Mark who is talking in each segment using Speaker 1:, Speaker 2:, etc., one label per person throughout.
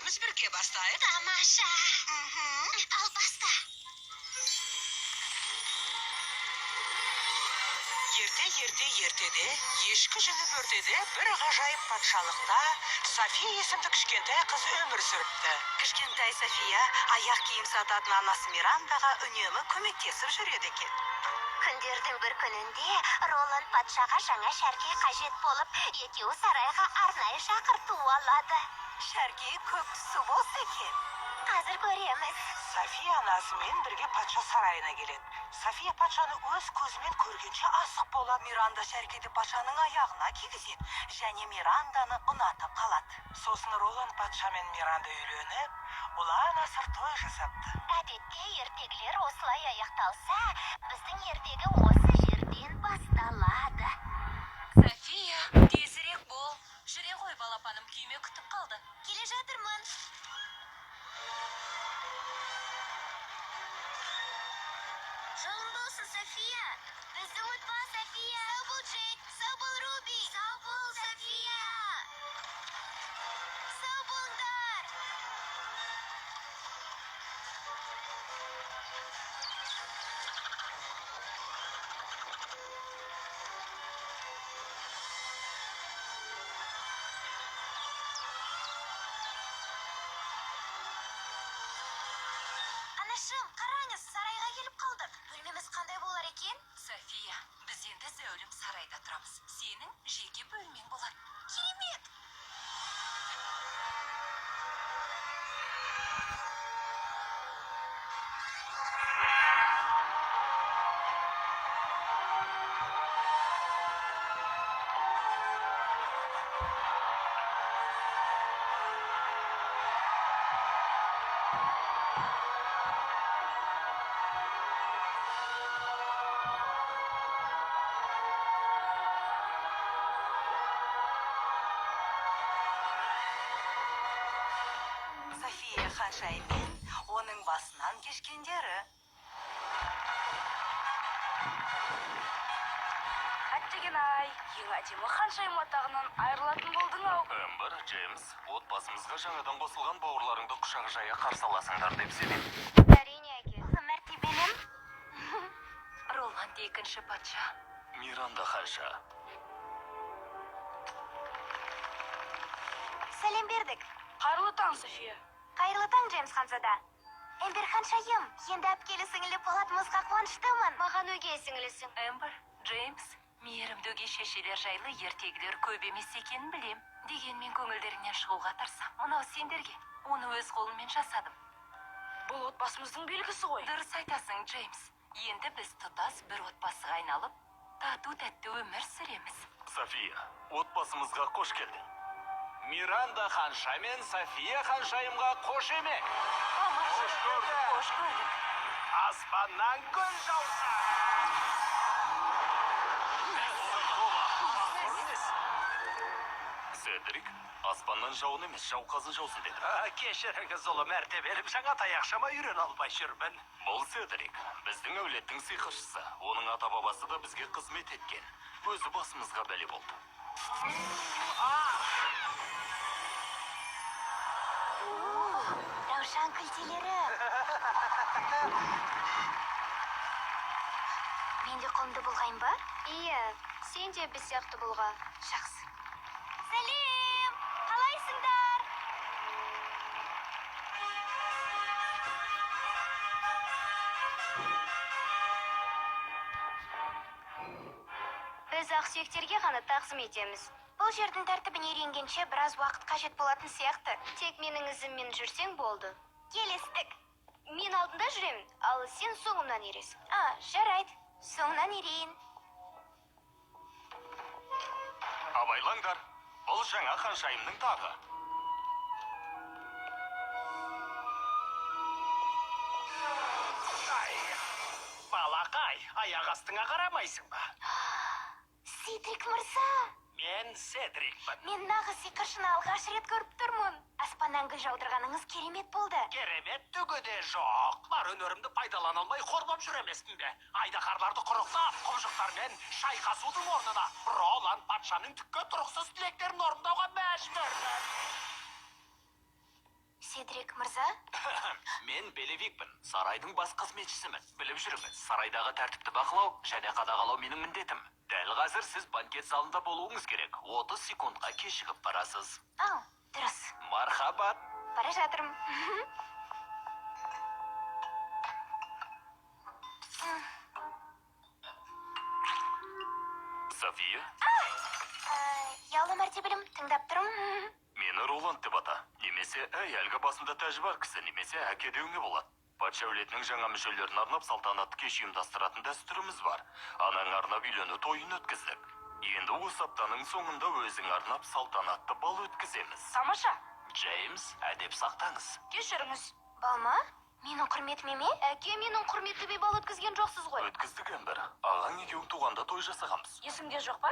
Speaker 1: Barımız birge bastayık.
Speaker 2: Тамаша. Ал баста.
Speaker 1: Ертеде, ешкі жіні бөртеде бір ғажайып патшалықта София есімді кішкентай қызы өмір сүріпті. Кішкентай София аяқ киім сататын анасы Мирандаға үнемі көмектесіп жүреді екен.
Speaker 2: Күндердің бір күнінде Роланд патшаға жаңа шәрке қажет болып, екеуі сарайға арнайы шақырту алады.
Speaker 1: Шәрке көк түсі болса екен.
Speaker 2: Қазір көреміз.
Speaker 1: София анасымен бірге патша сарайына келеді. София патшаны өз көзімен көргенше асық болады. Миранда шәркеді патшаның аяғына кигізеді, және Миранданы ұнатып қалады. Сосын Роланд патша мен Миранда үйленіп, ұлан асыр той жасапты.
Speaker 2: Әдетте ертегілер осылай аяқталса, біздің ертегі осы жерден басталады.
Speaker 3: София, тезірек бол. Жүре ғой, балапаным күйме күтіп қалды.
Speaker 2: Келе жатырмын. Жолың болсын, София. Бізді ұмытпа, София. Сау бол, Джейк. Сау бол, Руби. Сау бол, София. Сау болыңдар. Анашым, қараңыз, сарайға келіп қалдық. Бөлмеміз қандай болар екен?
Speaker 3: София, біз енді зәулім сарайда тұрамыз. Сенің жеке бөлмен болады.
Speaker 2: Керемет!
Speaker 1: София ханшайыммен оның басынан кешкендері.
Speaker 4: Әттеген-ай, ең әдемі ханшайым атағынан айырылатын болдың-ау.
Speaker 5: Эмбер, Джеймс, отбасымызға жаңадан қосылған бауырларыңды құшақ жая қарсы аласыңдар деп сенемін.
Speaker 2: Әрине, әке. Мәртебелім.
Speaker 3: Роланд екінші патша.
Speaker 5: Миранда ханша.
Speaker 2: Сәлем бердік.
Speaker 4: Қайырлы таң, София.
Speaker 2: Қайырлы таң, Джеймс ханзада. Эмбер ханшайым, енді әпкелі сіңілі болатымызға қуаныштымын. Маған өгей сіңілісің.
Speaker 3: Эмбер, Джеймс, мейірімді өгей шешелер жайлы ертегілер көп емес екенін білем. Дегенмен көңілдеріңнен шығуға тырысам. Мынау сендерге. Оны өз қолыммен жасадым.
Speaker 4: Бұл отбасымыздың белгісі ғой.
Speaker 3: Дұрыс айтасың, Джеймс. Енді біз тұтас бір отбасыға айналып, тату-тәтті өмір сүреміз.
Speaker 5: София, отбасымызға қош келдің. Миранда ханша мен София ханшайымға қош еме.
Speaker 3: Қош көрдік.
Speaker 5: Аспаннан гүл жауса. Седрик, аспаннан жауын емес, жауқазын жаусын деді.
Speaker 6: Кешіріңіз, ұлы мәртебелім, жаңа таяқшама үйрен албай жүрмін.
Speaker 5: Бұл Седрик, біздің әулеттің сиқыршысы. Оның ата-бабасы да бізге қызмет еткен. Өзі басымызға бәле болды.
Speaker 2: Раушан күлтелері. Мен де қолымды бұлғайын ба? Иә, сен де біз сияқты бұлға. Жақсы. Сәлем! Қалайсыңдар? Біз ақсүйектерге ғана тағзым етеміз. Бұл жердің тәртібін үйренгенше біраз уақыт қажет болатын сияқты. Тек менің ізіммен жүрсең болды. Келістік. Мен алдында жүремін, ал сен соңымнан ересің. Жарайды. Соңынан ерейін.
Speaker 5: Абайлаңдар, бұл жаңа ханшайымның тағы.
Speaker 6: Балақай, аяқ астыңа қарамайсың ба?
Speaker 2: Седрик мырза!
Speaker 6: Мен Седрикпін.
Speaker 2: Мен нағыз сиқыршыны алғаш рет көріп тұрмын. Аспаннан гүл жаудырғаныңыз керемет болды.
Speaker 6: Керемет түгі де жоқ. Бар өнерімді пайдалана алмай қорбап жүр емеспін бе? Айдаһарларды құрықтап, құбыжықтармен шайқасудың орнына Роланд патшаның түкке тұрғысыз тілектерін орындауға мәжбүрмін.
Speaker 2: Седрик мырза?
Speaker 5: Мен Белевикпін, сарайдың бас қызметшісімін. Біліп жүріңіз, сарайдағы тәртіпті бақылау және қадағалау менің міндетім. Дәл қазір сіз банкет залында болуыңыз керек. 30 секундқа кешігіп барасыз.
Speaker 2: Ау, дұрыс.
Speaker 5: Мархабат.
Speaker 2: Бара жатырмын.
Speaker 5: София,
Speaker 2: Ялы мәртебелім, тыңдап тұрмын.
Speaker 5: мені Роланд деп ата. Немесе әлгі басында тәжі бар кісі, немесе әке деуіңе болады. Патша әулетінің жаңа мүшелерін арнап салтанатты кеш ұйымдастыратын дәстүріміз бар. Анаң арнап үйлену тойын өткіздік. Енді осы аптаның соңында өзің арнап салтанатты бал өткіземіз.
Speaker 4: Тамаша.
Speaker 5: Джеймс, әдеп сақтаңыз.
Speaker 4: Кешіріңіз.
Speaker 2: Балма? Менің құрметім еме? Әке, менің құрметті бей бал өткізген жоқсыз ғой.
Speaker 5: Өткіздік Әмбір. Ағаң екеуің туғанда той жасағанбыз.
Speaker 4: Есімде жоқ па?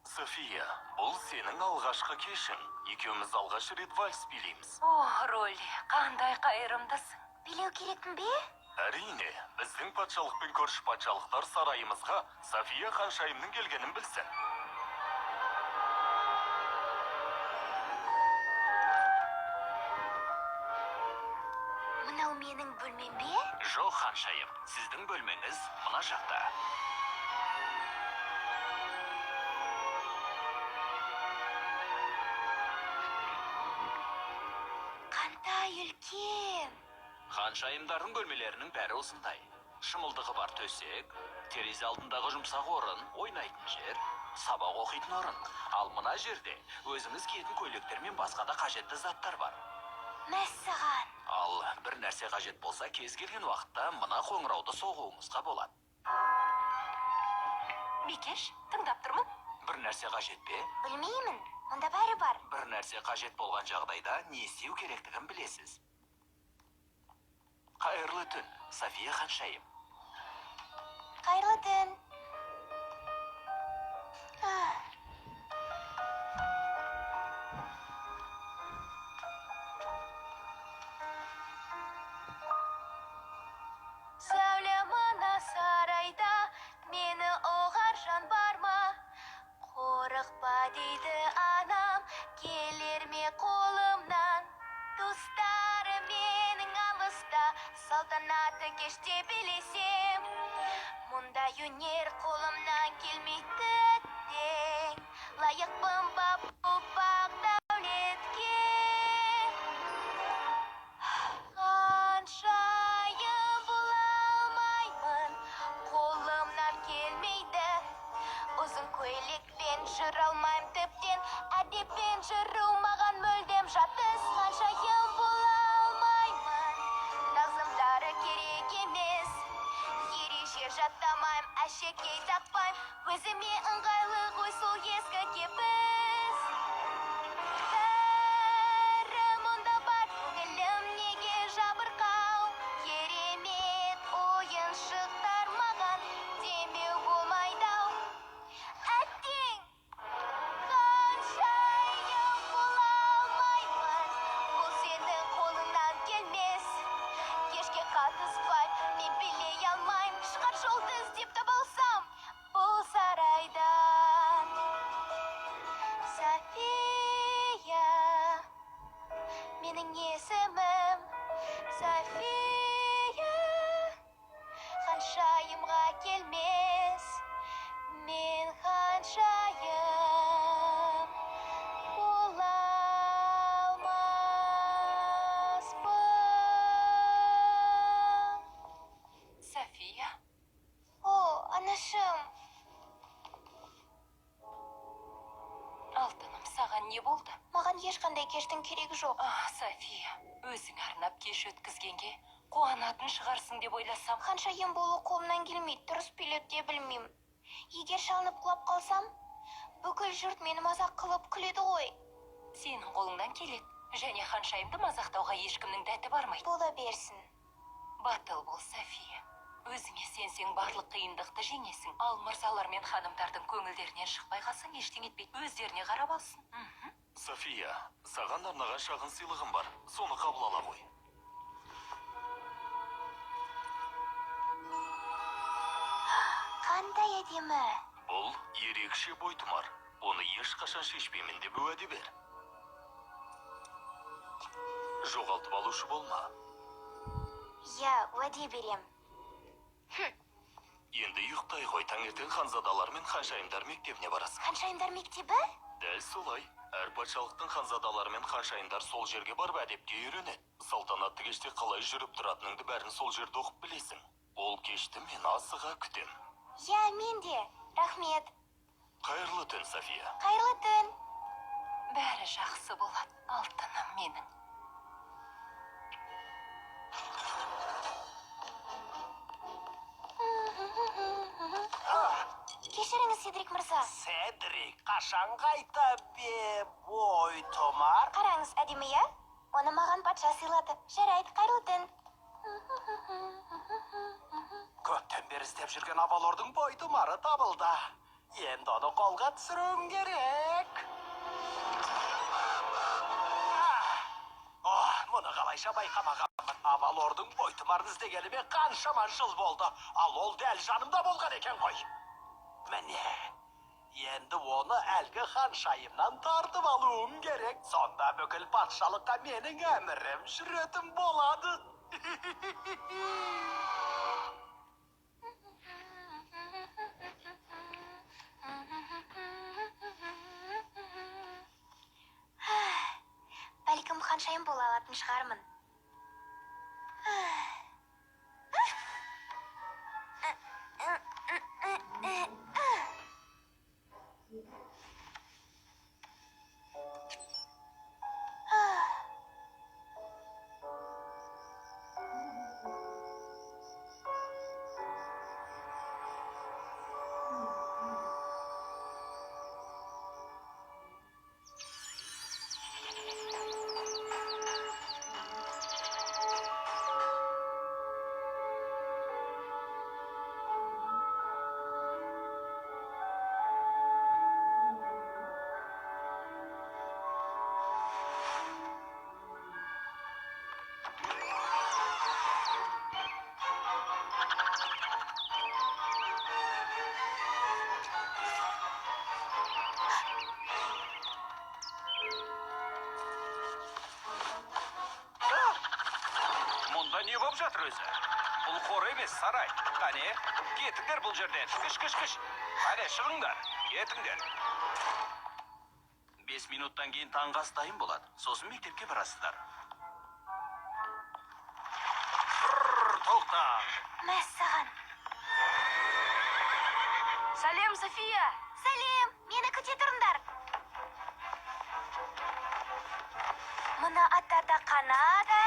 Speaker 5: София, бұл сенің алғашқы кешің. Екеуміз алғаш рет вальс билейміз.
Speaker 3: О, Ролли, қандай қайырымдысың.
Speaker 2: Билеу керекпін бе?
Speaker 5: Әрине, біздің патшалық пен көрші патшалықтар сарайымызға София ханшайымның келгенін білсін.
Speaker 2: Мынау менің бөлмем бе?
Speaker 5: Жоқ, ханшайым, сіздің бөлмеңіз мына жақта.
Speaker 2: Қандай үлкен.
Speaker 5: Ханшайымдардың бөлмелерінің бәрі осындай. Шымылдығы бар төсек, терезе алдындағы жұмсақ орын, ойнайтын жер, сабақ оқитын орын. Ал мына жерде өзіңіз киетін көйлектер мен басқа да қажетті заттар бар.
Speaker 2: Мәссаған.
Speaker 5: Ал бір нәрсе қажет болса, кез келген уақытта мына қоңырауды соғуыңызға болады.
Speaker 3: Бикеш, тыңдап тұрмын.
Speaker 5: Бір нәрсе қажет пе?
Speaker 2: Білмеймін. Мұнда бәрі бар.
Speaker 5: Бір нәрсе қажет болған жағдайда не істеу керектігін білесіз. Қайырлы түн, София ханшайым.
Speaker 2: Қайырлы түн. Сәулем ана сарайда, мені оғар жан бар ма? Қорықпа дейді анам, келер ме қолымнан? Достары менің алыста, салтанатты кеште білесем. Мұндай өнер қолымнан келмейді тең, лайықпын ба бұл бақ дәулетке? Ханшайым бола алмаймын, қолымнан келмейді. Ұзын көйлекпен жүр алмайм тіптен, әдеппен жүру маған мүлдем жатыс. Ханшайым бола алмаймын, тағзымдары керек емес. Ереже жаттамайм, әшекей тақпайм, өзіме ыңғайлы ғой сол ескі кебіс. Бәрі мұнда бар, көңілім неге жабырқау? Керемет ойыншықтар маған демеу болмайды-ау. Әттең! Ханшайым бола алмаймын, бұл сенің қолыңнан келмес. Кешке қатыспай, мен билей алмайм, шығар жолды іздеп табалсам бұл сарайдан. София, менің есімім София, ханшайымға келмес, мен ханшайым бола алмаспын.
Speaker 3: София,
Speaker 2: О, анашым,
Speaker 3: алтыным, саған не болды?
Speaker 2: маған ешқандай кештің керегі жоқ.
Speaker 3: София, өзің арнап кеш өткізгенге қуанатын шығарсың деп ойласам.
Speaker 2: Ханшайым болу қолымнан келмейді, дұрыс билеуді де білмеймін. Егер шалынып құлап қалсам, бүкіл жұрт мені мазақ қылып күледі ғой.
Speaker 3: Сенің қолыңнан келеді. Және ханшайымды мазақтауға ешкімнің дәті бармайды.
Speaker 2: Бола берсін.
Speaker 3: Батыл бол, София. Өзіңе сенсең барлық қиындықты жеңесің. Ал мырзалар мен ханымдардың көңілдерінен шықпай қалсаң ештеңе етпейді. Өздеріне қарап алсын.
Speaker 5: София, саған арнаған шағын сыйлығым бар. Соны қабыл ала ғой.
Speaker 2: Қандай әдемі.
Speaker 5: Бұл ерекше бойтұмар. Оны ешқашан шешпеймін деп уәде бер. жоғалтып алушы болма.
Speaker 2: Я уәде берем.
Speaker 5: Енді ұйықтай ғой, таңертең ханзадалар мен ханшайымдар мектебіне барасың.
Speaker 2: Ханшайымдар мектебі?
Speaker 5: Дәл солай. Әр патшалықтың ханзадалары мен ханшайымдар сол жерге барып әдепке үйренеді. Салтанатты кеште қалай жүріп тұратыныңды бәрін сол жерде оқып білесің. Ол кешті мен асыға күтем.
Speaker 2: Я, мен де. Рахмет.
Speaker 5: Қайырлы түн, София.
Speaker 2: Қайырлы түн.
Speaker 3: Бәрі жақсы болады, алтыным менің.
Speaker 2: Кешіріңіз, Седрик мырза.
Speaker 6: Седрик, қашан қайта бе, бой томар?
Speaker 2: Қараңыз, әдемі, я? Оны маған патша сыйлады. Жарайды, қайырлы түн.
Speaker 6: Көптен бері іздеп жүрген Авалордың бой томары табылды. Енді оны қолға түсіруім керек. Мұны қалайша байқамағанмын. Авалордың бой томарын іздегеніме қаншама жыл болды. Ал ол дәл жанымда болған екен ғой. Міне, енді оны әлгі ханшайымнан тартып алуым керек. Сонда бүкіл патшалыққа менің әмірім жүретін болады.
Speaker 2: Бәлкім ханшайым бола алатын шығармын.
Speaker 6: Мұнда не болып жатыр өзі? Бұл қор емес, сарай. Қане, кетіңдер бұл жерден. Кіш. Қане, шығыңдар. Кетіңдер. 5 минуттан кейін таңғы ас дайын болады. Сосын мектепке барасыздар. Тоқта.
Speaker 2: Мәссаған.
Speaker 4: Сәлем, София.
Speaker 2: Сәлем, мені күте тұрыңдар. Мұны аттарда қанат,